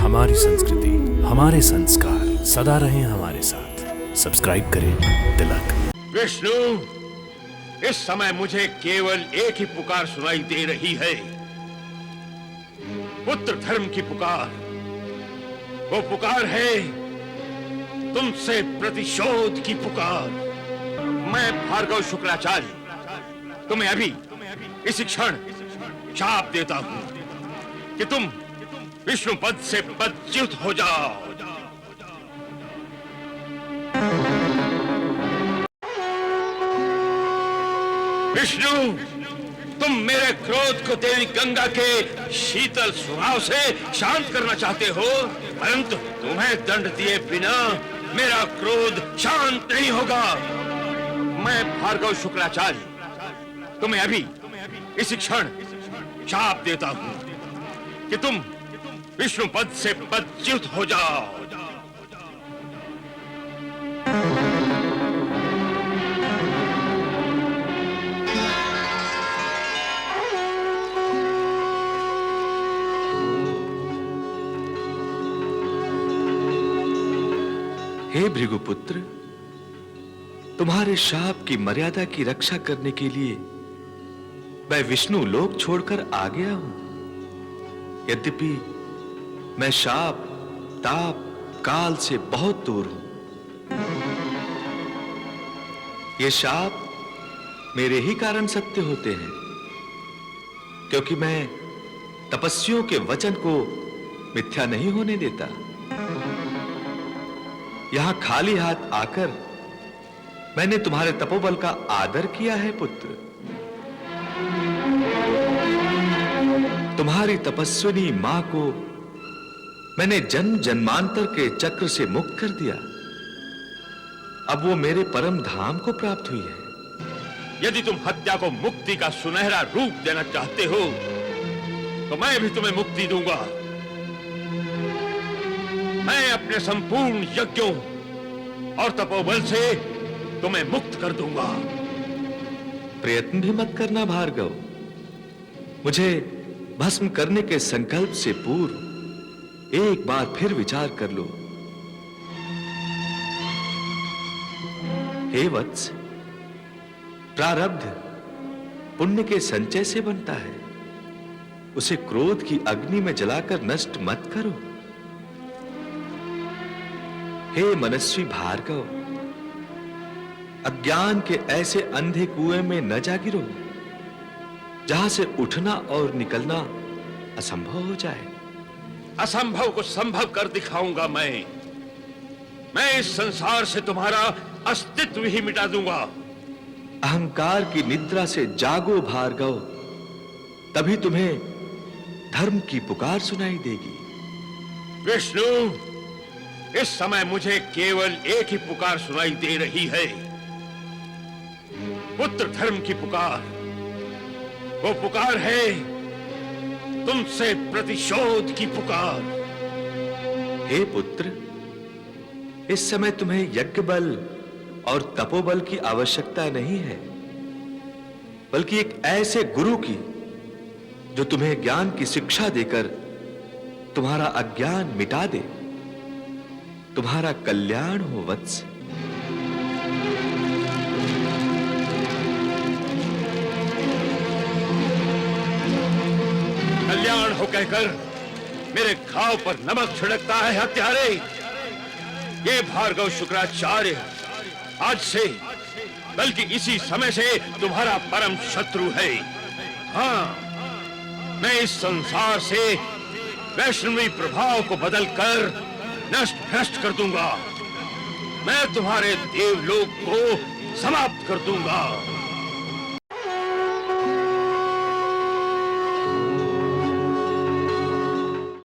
हमारी संस्कृति, हमारे संस्कार सदा रहें हमारे साथ। सब्सक्राइब करें तिलक। विष्णु, इस समय मुझे केवल एक ही पुकार सुनाई दे रही है, पुत्र धर्म की पुकार। वो पुकार है तुमसे प्रतिशोध की पुकार। मैं भार्गव शुक्राचार्य तुम्हें अभी इसी क्षण शाप देता हूं कि तुम विष्णु पद से पदच्युत हो जाओ। विष्णु, तुम मेरे क्रोध को देवी गंगा के शीतल स्वभाव से शांत करना चाहते हो, परंतु तुम्हें दंड दिए बिना मेरा क्रोध शांत नहीं होगा। मैं भार्गव शुक्राचार्य तुम्हें अभी इसी क्षण शाप देता हूं कि तुम विष्णु पद से पदच्युत हो जाओ। हे भृगुपुत्र, तुम्हारे शाप की मर्यादा की रक्षा करने के लिए मैं विष्णु लोक छोड़कर आ गया हूं। यद्यपि मैं शाप, ताप, काल से बहुत दूर हूं। ये शाप मेरे ही कारण सत्य होते हैं, क्योंकि मैं तपस्वियों के वचन को मिथ्या नहीं होने देता। यहां खाली हाथ आकर मैंने तुम्हारे तपोबल का आदर किया है पुत्र। तुम्हारी तपस्विनी मां को मैंने जन्म जन्मांतर के चक्र से मुक्त कर दिया। अब वो मेरे परम धाम को प्राप्त हुई है। यदि तुम हत्या को मुक्ति का सुनहरा रूप देना चाहते हो तो मैं भी तुम्हें मुक्ति दूंगा। मैं अपने संपूर्ण यज्ञों और तपोबल से तुम्हें मुक्त कर दूंगा। प्रयत्न भी मत करना भार्गव। मुझे भस्म करने के संकल्प से पूर्व एक बार फिर विचार कर लो। हे वत्स, प्रारब्ध पुण्य के संचय से बनता है। उसे क्रोध की अग्नि में जलाकर नष्ट मत करो। हे मनस्वी भार्गव, अज्ञान के ऐसे अंधे कुएं में न जा गिरो जहां से उठना और निकलना असंभव हो जाए। असंभव को संभव कर दिखाऊंगा मैं इस संसार से तुम्हारा अस्तित्व ही मिटा दूंगा। अहंकार की निद्रा से जागो भार्गव, तभी तुम्हें धर्म की पुकार सुनाई देगी। विष्णु, इस समय मुझे केवल एक ही पुकार सुनाई दे रही है, पुत्र धर्म की पुकार। वो पुकार है तुमसे प्रतिशोध की पुकार। हे पुत्र, इस समय तुम्हें यज्ञ बल और तपोबल की आवश्यकता नहीं है, बल्कि एक ऐसे गुरु की जो तुम्हें ज्ञान की शिक्षा देकर तुम्हारा अज्ञान मिटा दे। तुम्हारा कल्याण हो वत्स। कल्याण हो कहकर मेरे घाव पर नमक छिड़कता है हत्यारे। ये भार्गव शुक्राचार्य आज से, बल्कि इसी समय से तुम्हारा परम शत्रु है। हाँ, मैं इस संसार से वैष्णवी प्रभाव को बदलकर नष्ट भ्रष्ट कर दूंगा। मैं तुम्हारे देवलोक को समाप्त कर दूंगा।